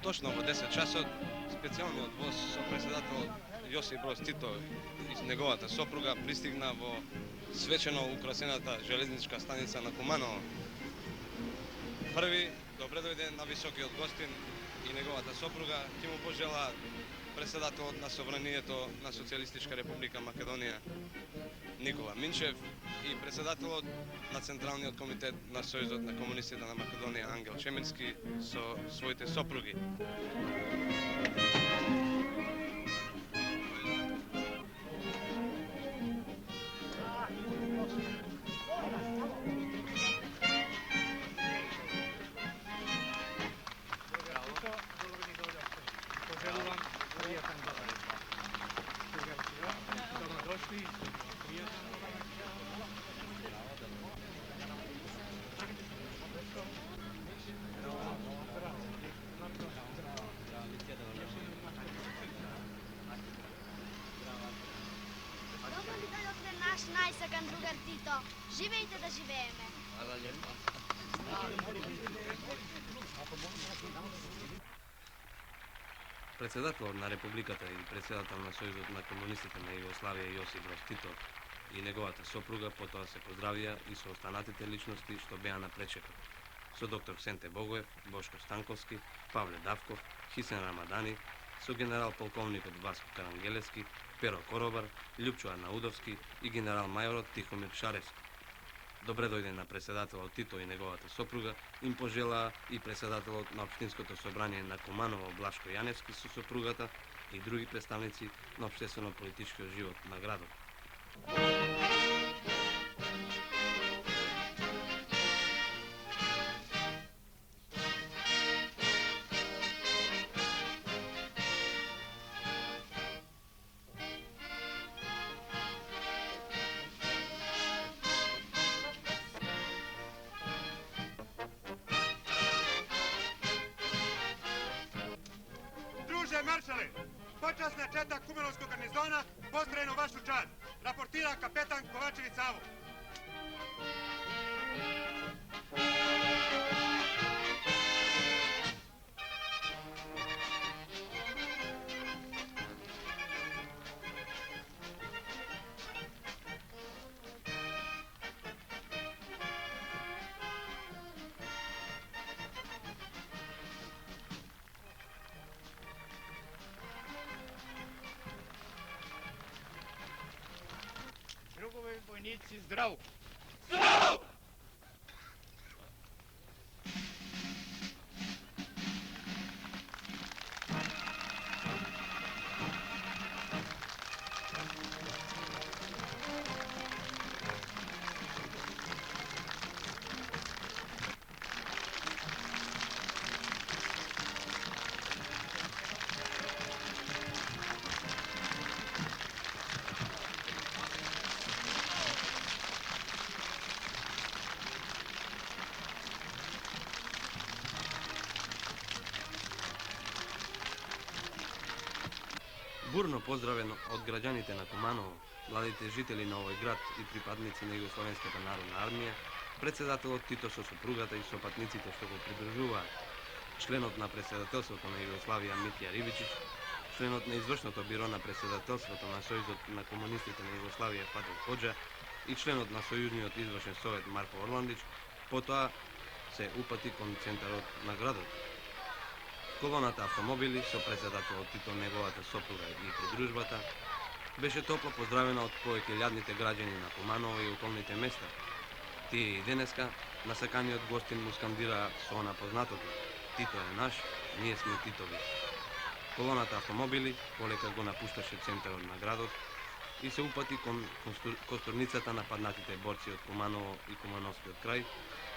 точно во 10 часот специјалниот воз со председател Јосип Броз Тито и неговата сопруга пристигна во свечено украсената железничка станица на Куманово. Први, добре дојде на високиот гостин и неговата сопруга, ќе му пожела председателот на Собранието на Социјалистичка република Македонија Никола Минчев и председателот на Централниот комитет на Сојузот на комунистите на Македонија Ангел Чемински со своите сопруги. Наш најсакан другар Тито, живејте да живееме. Председателот на Републиката и председател на Сојузот на комунистите на Југославија Јосип Броз Тито и неговата сопруга потоа се поздравија и со останатите личности што беа на пречекот, со доктор Ксенте Богоев, Бошко Станковски, Павле Давков, Хисен Рамадани, со генерал полковникот Васко Карангелевски, Перо Коробар, Љупчо Арнаудовски и генерал мајорот Тихомир Шаревски. Добре дојде на председателот Тито и неговата сопруга, им пожелаа и председателот на Општинското собрание на Куманово Блашко Јаневски со сопругата и други представници на општествено-политичкиот живот на градот. Маршале, почасна чета Кумановскog гарнизона построена у вашу čast. Рапортира капетан Ковачевиć Саво. Другови војници, здраво! Здраво! Бурно поздравен од граѓаните на Куманово, младите жители на овој град и припадници на Југословенската народна армија, председателот Тито со сопругата и сопатниците што го придружуваат, членот на председателството на Југославија Митја Рибичич, членот на извршното биро на председателството на Сојузот на комунистите на Југославија Фатил Хоџа и членот на Сојузниот извршен совет Марко Орландич, потоа се упати кон центарот на градот. Колоната автомобили со председателот Тито, неговата сопруга и придружбата беше топло поздравена од повеќе илјадните граѓани на Куманово и околните места. Тие и денеска насаканиот гостин му скандираа со она познатото: Тито е наш, ние сме Титови. Колоната автомобили полека го напушташе центарот на градот и се упати кон костурницата на паднатите борци од Куманово и Кумановскиот крај,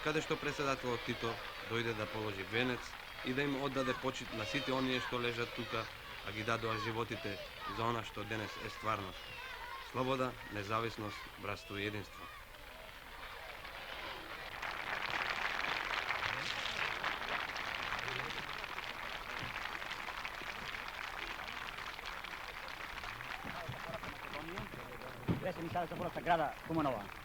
каде што председателот Тито дојде да положи венец и да им оддаде почит на сите оние што лежат тука, а ги дадоа животите за она што денес е стварност. Слобода, независност, братство и единство. Predsjednik Saveza boraca grada Kumanova.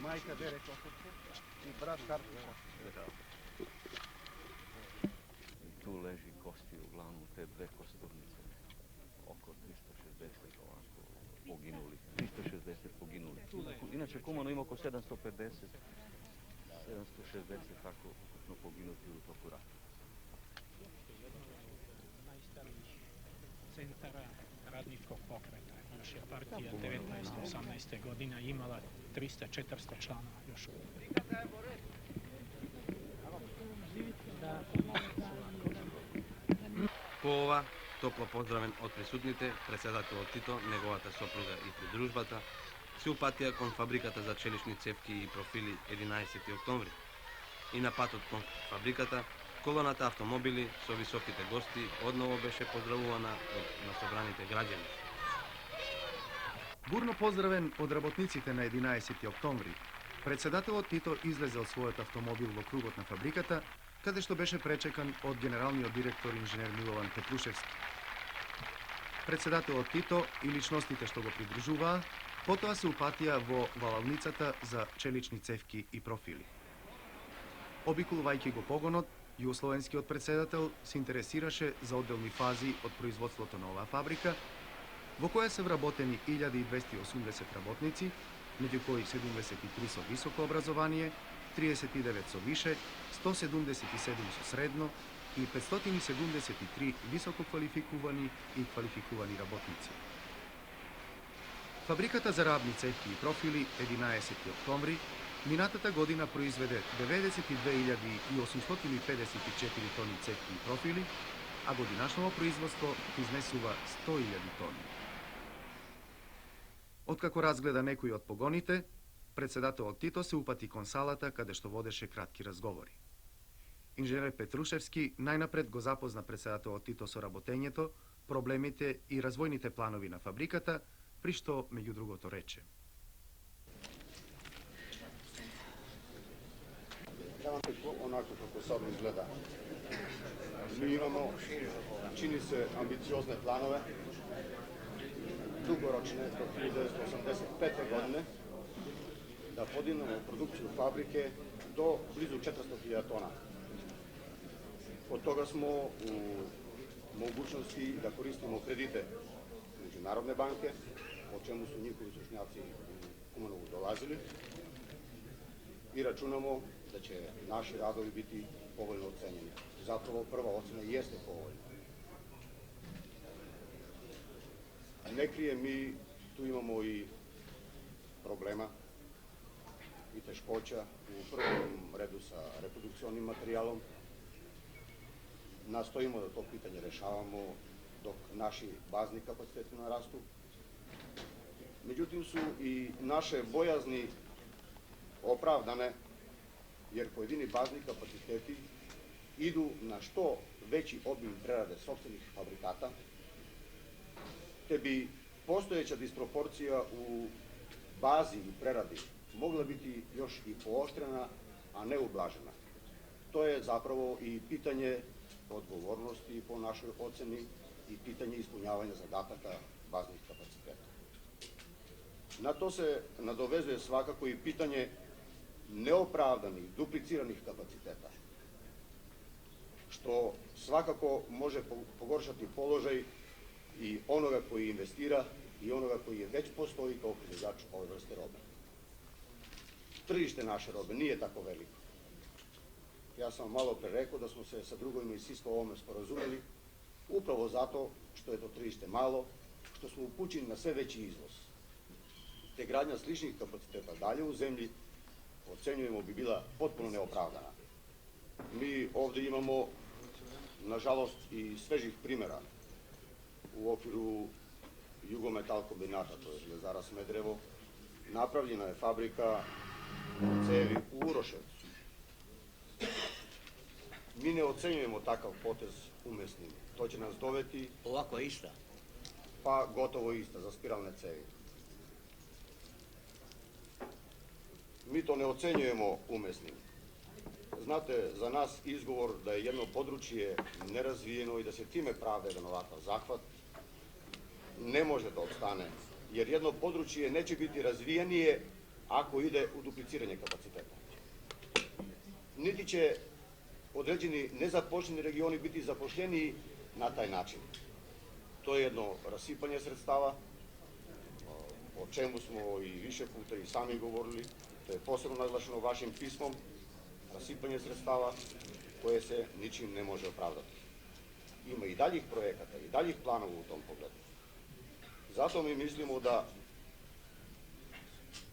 Majka Derek Osovce i brat Kartova. Tu leži kosti, uglavnom te dve kosturnice, oko 360 ovako poginuli, 360 poginuli. Inače Kuman ima oko 750, 760 tako ukupno poginuti u toku rata. Najstarijih centara radničkog pokreta. Još je partija 19-18. godina imala 300-400 članova još. По ова, топло поздравен од присутните, председателот Тито, неговата сопруга и придружбата, се упатија кон фабриката за челични цевки и профили 11 октомври. И на патот кон фабриката, колоната автомобили со високите гости одново беше поздравувана на собраните граѓани. Бурно поздравен од работниците на 11 октомври, председателот Тито излезе од својот автомобил во кругот на фабриката, каде што беше пречекан од генералниот директор инженер Милован Петрушевски. Председателот Тито и личностите што го придружуваа, потоа се упатија во валалницата за челични цевки и профили. Обиколувајќи го погонот, југословенскиот председател се интересираше за одделни фази од производството на оваа фабрика, во која се вработени 1280 работници, меѓу кои 73 со високо образование, 39 со више, 177 со средно и 573 високо квалификувани и квалификувани работници. Фабриката за рабни цевки и профили 11 октомври минатата година произведе 92.854 тони цевки и профили, а годинашното производство изнесува 100.000 тони. Откако разгледа некои од погоните, председателот Тито се упати кон салата каде што водеше кратки разговори. Инженер Петрушевски најнапред го запозна председателот Тито со работењето, проблемите и развојните планови на фабриката, при што меѓу другото рече: Онако како сад изгледа. Ми имамо, чини се, амбициозне планове, дугорочне до 1985. године, да подигнемо продукцiju фабрике до близу 400.000 тона. Од тога смо у могучности да користимо кредите меѓународне банке, о чему су нjihovi stručnjaci u Kumanovu dolazili, i računamo da će naši radovi biti povoljno ocenjeni. Zapravo prva ocena jeste povoljna. Ne krijem, mi tu imamo i problema i teškoća u prvom redu sa reprodukcionim materijalom. Nastojimo da to pitanje rešavamo dok naši bazni kapaciteti narastu. Međutim su i naše bojazni opravdane, jer pojedini bazni kapaciteti idu na što veći obim prerade sopstvenih fabrikata, te bi postojeća disproporcija u bazi i preradi mogla biti još i pooštrena, a ne ublažena. To je zapravo i pitanje odgovornosti po našoj oceni i pitanje ispunjavanja zadataka baznih kapaciteta. Na to se nadovezuje svakako i pitanje neopravdanih, dupliciranih kapaciteta, što svakako može pogoršati položaj i onoga koji investira i onoga koji je već postoji kao proizvođač ove vrste robe. Tržište naše robe nije tako veliko. Ja sam malo pre rekao da smo se sa drugovima iz Siska o ovome sporazumeli Upravo zato što je to tržište malo, što smo upućeni na sve veći izvoz. Te gradnja sličnih kapaciteta dalje u zemlji ocenjujemo bi bila potpuno neopravdana. Mi ovdje imamo, nažalost, i svežih primjera u okviru Jugometal kombinata, to je željezara Smederevo. Napravljena je fabrika cevi u Uroševcu. Mi ne ocenjujemo takav potez umesnim. To će nas dovesti... Ovako ista? Pa gotovo ista za spiralne cevi. Mi to ne ocenjujemo umesnim. Znate, za nas izgovor da je jedno područje nerazvijeno i da se time pravda jedan ovakav zahvat, ne može da opstane, jer jedno područje neće biti razvijenije ako ide u dupliciranje kapaciteta. Niti će određeni nezaposleni regioni biti zapošljeniji na taj način. To je jedno rasipanje sredstava, o čemu smo i više puta i sami govorili, to je posebno naglašeno vašim pismom, rasipanje sredstava koje se ničim ne može opravdati. Ima i daljih projekata, i daljih planova u tom pogledu. Zato mi mislimo da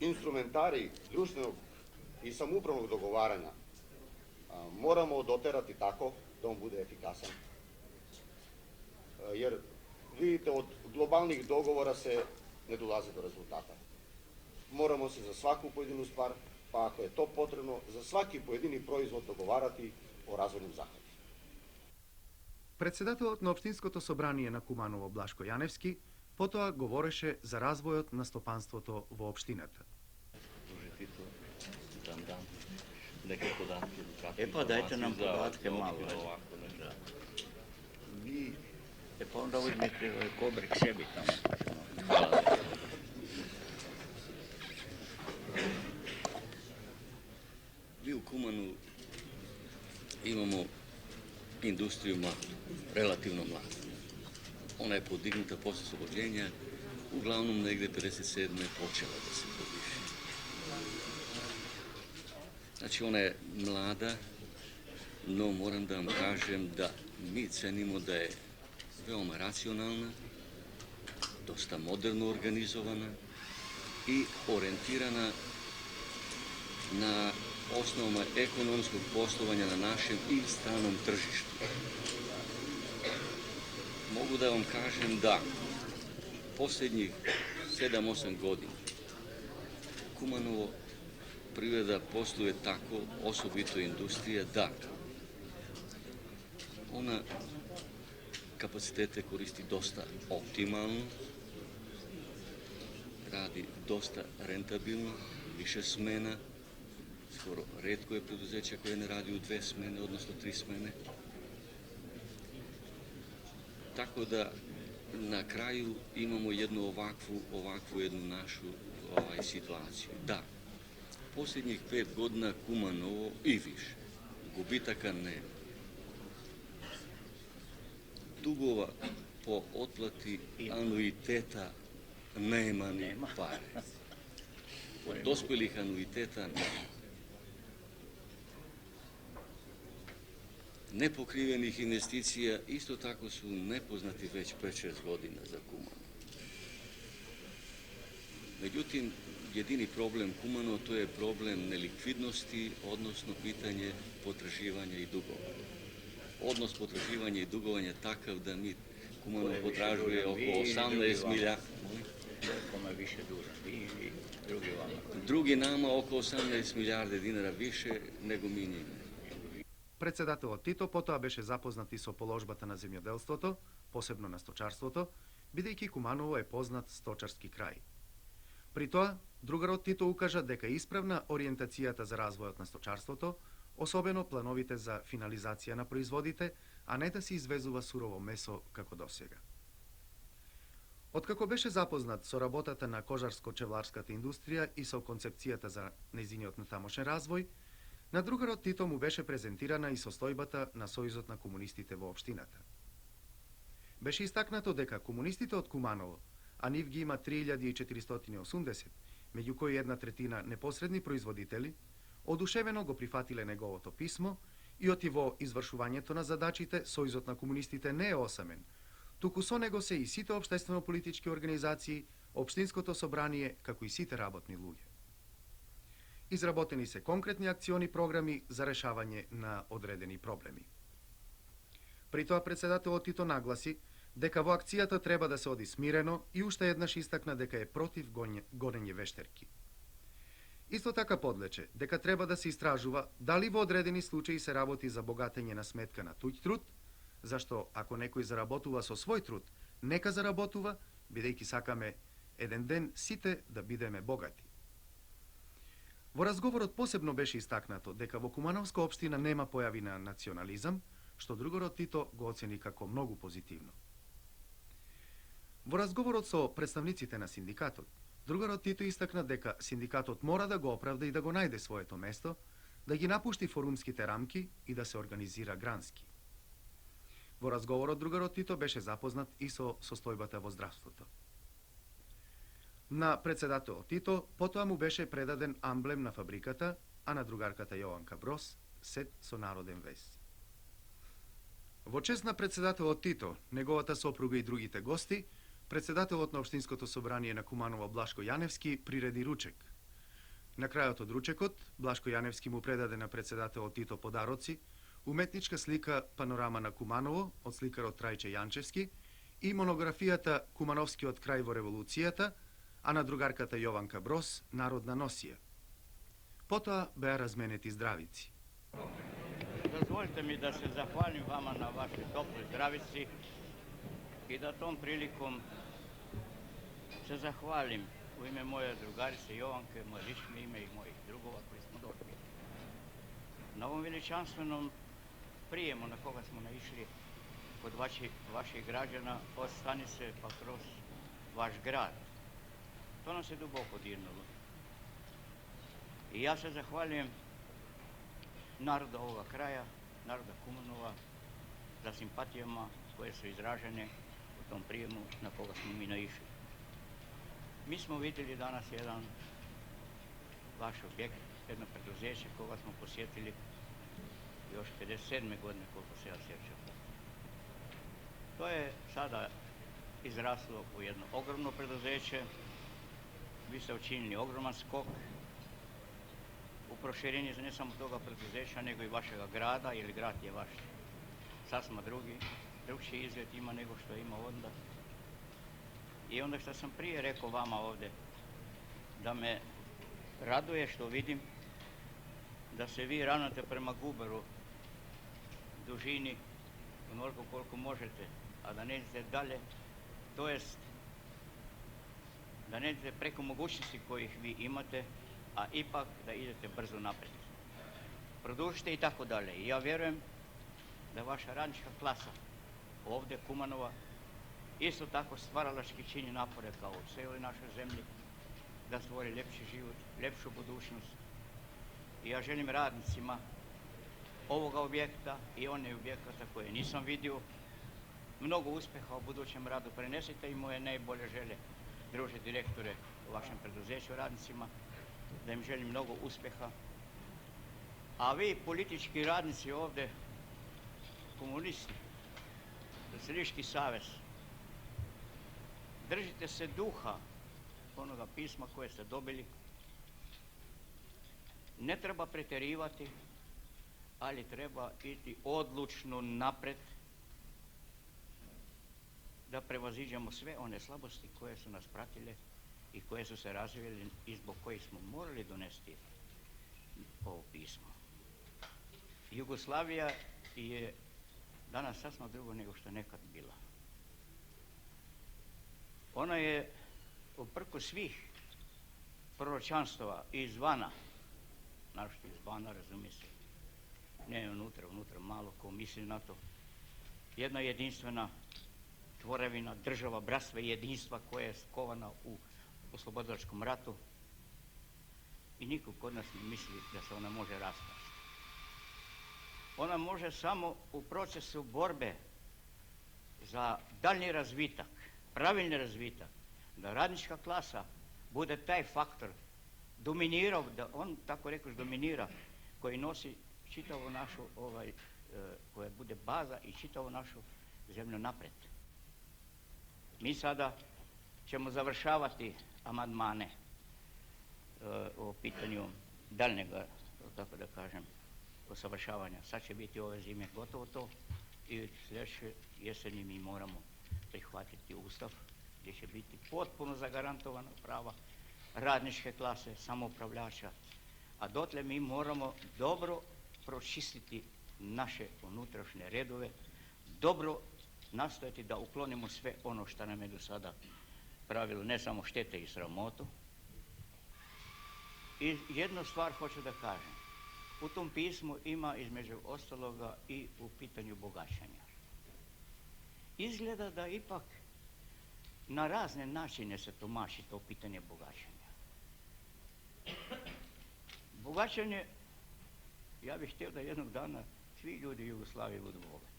instrumentari društvenog i samoupravnog dogovaranja moramo doterati tako da on bude efikasan. Jer vidite, od globalnih dogovora se ne dolazi do rezultata. Moramo se za svaku pojedinu stvar, pa ako je to potrebno, za svaki pojedini proizvod dogovarati o razvojnim zahvatu. Председателот на Општинското собрание на Куманово Блашко Јаневски потоа говореше за развојот на стопанството во општината. Pa dajte nam podatke malo. Vi Pa onda uzmite kobrek sebi tamo. Mi u Kumanu imamo industriju mladu, relativno mladu. Ona je podignuta posle oslobođenja, uglavnom negde 57. počela da se podiže. Znači ona je mlada, no moram da vam kažem da mi cenimo da je veoma racionalna, dosta moderno organizovana i orijentirana na osnovama ekonomskog poslovanja na našem i stranom tržištu. Mogu da vam kažem da posljednjih 7-8 godina Kumanovo privreda posluje tako, osobito industrija, da ona kapacitete koristi dosta optimalno, radi dosta rentabilno, više smena, skoro retko je preduzeća koje ne radi u 2 smene, odnosno 3 smene. Tako da na kraju imamo jednu ovakvu jednu našu situaciju. Da, posljednjih 5 godina Kumanovo i više, gubitaka nema. Dugova po otplati anuiteta nema ni pare. Od dospjelih anuiteta nema. Nepokrivenih investicija isto tako su nepoznati već 5-6 godina za Kumano. Međutim, jedini problem Kumano to je problem nelikvidnosti, odnosno pitanje potraživanja i dugovanja. Odnos potraživanja i dugovanja je takav da mi Kumano potražuje oko 18 milijardi. Kome više dužan, vi i drugi vama. Drugi nama oko 18 milijarde dinara više nego mi njima. Председателот Тито потоа беше запознат и со положбата на земјоделството, посебно на сточарството, бидејќи Куманово е познат сточарски крај. При тоа, другарот Тито укажа дека е исправна ориентацијата за развојот на сточарството, особено плановите за финализација на производите, а не да се извезува сурово месо како досега. Откако беше запознат со работата на кожарско-чевларската индустрија и со концепцијата за нејзиниот натамошен развој, на другарот Тито му беше презентирана и состојбата на Сојузот на комунистите во општината. Беше истакнато дека комунистите од Куманово, а нив ги има 3480, меѓу кои 1/3 непосредни производители, одушевено го прифатиле неговото писмо И оти во извршувањето на задачите, Сојузот на комунистите не е осамен, туку со него се и сите општествено-политички организации, Општинското собрание, како и сите работни луѓе. Изработени се конкретни акциони програми за решавање на одредени проблеми. При тоа председателот Тито нагласи дека во акцијата треба да се оди смирено и уште еднаш истакна дека е против гонење вештерки. Исто така подлече дека треба да се истражува дали во одредени случаи се работи за богатење на сметка на туѓ труд, зашто ако некој заработува со свој труд, нека заработува, бидејќи сакаме еден ден сите да бидеме богати. Во разговорот посебно беше истакнато дека во Кумановска општина нема појави на национализам, што другород Тито го оцени како многу позитивно. Во разговорот со представниците на синдикатот, другород Тито истакна дека синдикатот мора да го оправда и да го најде своето место, да ги напушти форумските рамки и да се организира грански. Во разговорот другород Тито беше запознат и со состојбата во здравството. На председателот Тито потоа му беше предаден амблем на фабриката, а на другарката Јованка Брос сет со народен вес. Во чест на председателот Тито, неговата сопруга и другите гости, председателот на Општинското собрание на Куманово Блашко Јаневски приреди ручек. На крајот од ручекот, Блашко Јаневски му предаде на председателот Тито подароци, уметничка слика панорама на Куманово од сликарот Трајче Јанчевски и монографијата Кумановскиот крај во револуцијата, а на другарката Јованка Брос народна носија. Потоа беа разменети здравици. Dozvolite mi da se zahvalim vama na vašoj toploj zdravici i da tom prilikom se zahvalim u ime moje drugarice Jovanke, moje lično ime i mojih drugova koji smo došli. Na ovom veličanstvenom prijemu na koga smo naišli kod vaših građana od stanice pa kroz vaš grad. To nam se duboko dirnulo. I ja se zahvaljujem naroda ovoga kraja, naroda Kumanova, za simpatijama koje su izražene u tom prijemu na koga smo mi naišli. Mi smo vidjeli danas jedan vaš objekt, jedno preduzeće koga smo posjetili još 57. godine, koliko se ja sjećam. To je sada izraslo u jedno ogromno preduzeće. Vi ste učinili ogroman skok u proširenje ne samo toga preduzeća, nego i vašega grada, jer grad je vaš sasma drugčiji izgled ima nego što ima onda. I onda što sam prije rekao vama ovdje, da me raduje što vidim da se vi ravnate prema Guberu dužini onoliko koliko možete, a da ne idete dalje, to jest da ne idete preko mogućnosti kojih vi imate, a ipak da idete brzo naprijed. Produžite i tako dalje. I ja vjerujem da vaša radnička klasa ovdje Kumanova isto tako stvaralački čini napore kao u cijeloj našoj zemlji da stvori ljepši život, ljepšu budućnost. I ja želim radnicima ovoga objekta i one objekata koje nisam vidio mnogo uspjeha u budućem radu. Prenesite im moje najbolje želje, druže direktore u vašem preduzeću radnicima, da im želim mnogo uspjeha. A vi politički radnici ovdje, komunisti, Socijalistički savez, držite se duha onoga pisma koje ste dobili. Ne treba pretjerivati, ali treba ići odlučno napred da prevaziđemo sve one slabosti koje su nas pratile i koje su se razvijele i zbog kojih smo morali donesti ovo pismo. Jugoslavija je danas sasvim drugo nego što je nekad bila. Ona je uprkos svih proročanstava izvana, našto izvana, razumije se, ne unutra malo ko misli na to, jedna jedinstvena tvorevina, država, bratstva i jedinstva koja je skovana u oslobodilačkom ratu i niko kod nas ne misli da se ona može raspasti. Ona može samo u procesu borbe za daljnji razvitak, pravilni razvitak, da radnička klasa bude taj faktor dominirao, da on tako rekoš dominira, koji nosi čitavu našu, koja bude baza i čitavu našu zemlju napred. Mi sada ćemo završavati amandmane o pitanju daljnjega, tako da kažem, usavršavanja. Sad će biti ove zime gotovo to i sljedeće jeseni mi moramo prihvatiti Ustav gdje će biti potpuno zagarantovana prava radničke klase, samoupravljača, a dotle mi moramo dobro pročistiti naše unutrašnje redove, dobro nastojati da uklonimo sve ono što nam je do sada pravilo ne samo štete i sramotu. I jednu stvar hoću da kažem. U tom pismu ima između ostaloga i u pitanju bogaćenja. Izgleda da ipak na razne načine se tumači to pitanje bogaćenja. Bogaćenje, ja bih htio da jednog dana svi ljudi u Jugoslaviji budu bogati.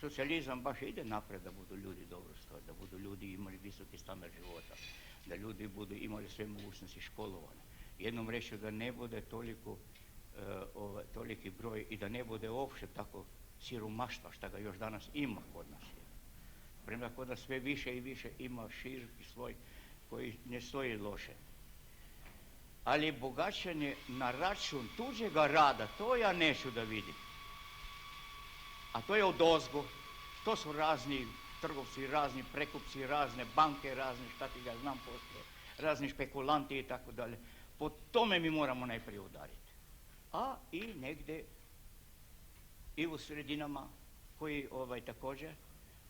Socijalizam baš ide napred da budu ljudi dobrostojni, da budu ljudi imali visoki standard života, da ljudi budu imali sve mogućnosti školovane. Jednom reći da ne bude toliki broj i da ne bude uopće tako siromaštva što ga još danas ima kod nas. Premda kod nas sve više i više ima široki sloj koji ne stoji loše. Ali bogaćenje na račun tuđega rada, to ja neću da vidim. A to je odozgo, to su razni trgovci, razni prekupci, razne banke, razni šta ti ga znam postoje, razni špekulanti i tako dalje. Po tome mi moramo najprije udariti. A i negdje i u sredinama koji također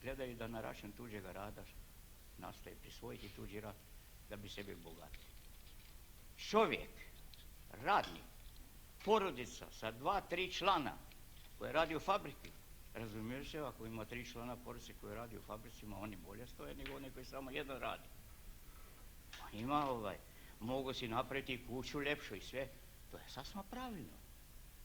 gledaju da na račun tuđega rada nastoje prisvojiti tuđi rad da bi sebe bogatili. Čovjek, radnik, porodica sa 2-3 člana koji radi u fabriki, razumiju se, ako ima 3 člana porodice koji radi u fabricima, oni bolje stoje nego oni koji samo jedan radi. Mogu si napraviti kuću ljepšu i sve, to je sasvim pravilno.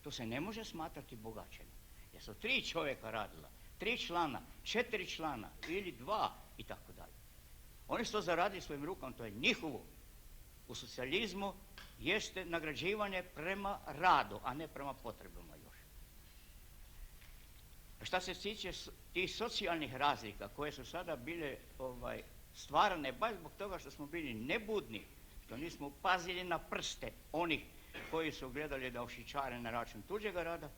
To se ne može smatrati bogaćenjem. Jer su 3 čovjeka radila, 3 člana, 4 člana ili 2 i tako dalje. Oni su to zaradili svojim rukama, to je njihovo. U socijalizmu jeste nagrađivanje prema radu, a ne prema potrebama još. Šta se tiče tih socijalnih razlika koje su sada bile stvarane baš zbog toga što smo bili nebudni, što nismo pazili na prste onih koji su gledali da ošičare na račun tuđega rada,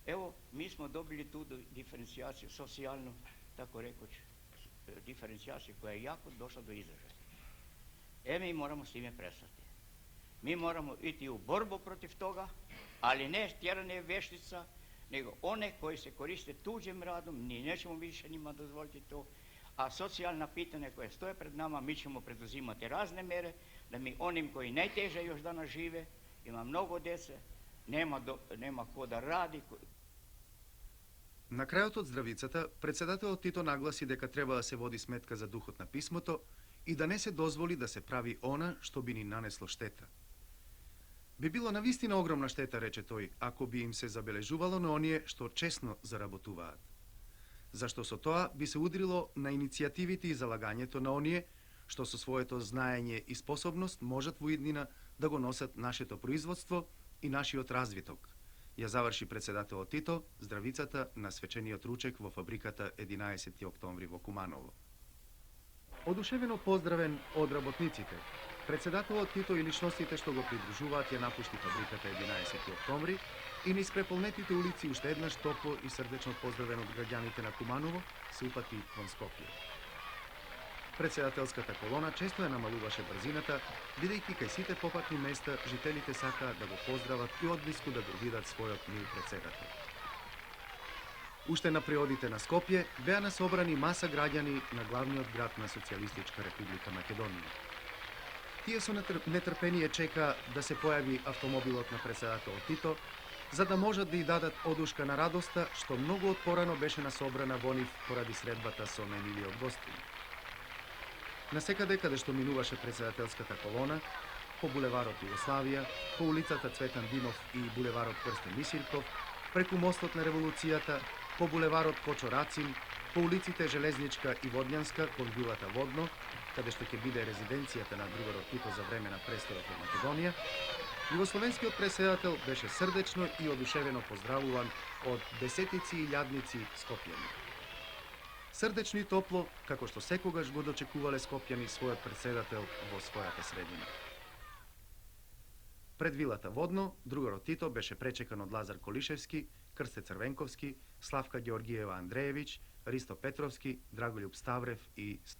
evo mi smo dobili tu diferencijaciju, socijalnu, tako rekoć, diferencijaciju koja je jako došla do izražaja. Mi moramo s time prestati. Mi moramo ići u borbu protiv toga, ali ne tjeranje vještica, nego one koji se koriste tuđim radom, mi nećemo više njima dozvoliti to, a socijalna pitanja koja stoje pred nama, mi ćemo preduzimati razne mjere, da mi onim koji najteže još danas žive, ima mnogo djece, nema ko da radi. На крајот од здравицата, председателот Тито нагласи дека треба да се води сметка за духот на писмото и да не се дозволи да се прави она што би ни нанесло штета. Би било навистина огромна штета, рече тој, ако би им се забележувало на оние што честно заработуваат. Зашто со тоа би се удрило на иницијативите и залагањето на оние што со своето знаење и способност можат во иднина да го носат нашето производство и нашиот развиток. Ја заврши председателот Тито здравицата на свечениот ручек во фабриката 11. октомври во Куманово. Одушевено поздравен од работниците, председателот Тито и личностите што го придружуваат ја напушти фабриката 11. октомври и низ преполнетите улици уште еднаш топло и срдечно поздравен од граѓаните на Куманово се упати кон Скопје. Председателската колона често ја намалуваше брзината, бидејќи кај сите попатни места жителите сакаат да го поздрават и одблиску да го видат својот мил председател. Уште на приодите на Скопје беа насобрани маса граѓани на главниот град на Социјалистичка република Македонија. Тие со нетрпение чека да се појави автомобилот на председателот Тито, за да можат да ја дадат одушка на радоста што многу отпорано беше насобрана во нив поради средбата со најмилиот гостин. Насекаде каде што минуваше председателската колона, по булеварот Југославија, по улицата Цветан Димов и булеварот Крстен Мисирков, преку мостот на револуцијата, по булеварот Кочо Рацин, по улиците Железничка и Водњанска кон вилата Водно, каде што ќе биде резиденцијата на другарот Тито за време на престорот во Македонија, Југословенскиот преседател беше срдечно и одушевено поздравуван од десетици и илјадници скопјани. Срдечно и топло, како што секогаш го дочекувале скопјани својот преседател во својата средина. Пред вилата Водно, другарот Тито беше пречекан од Лазар Колишевски, Крсте Црвенковски, Славка Георгиева Андреевиќ, Ристо Петровски, Драголјуб Ставрев и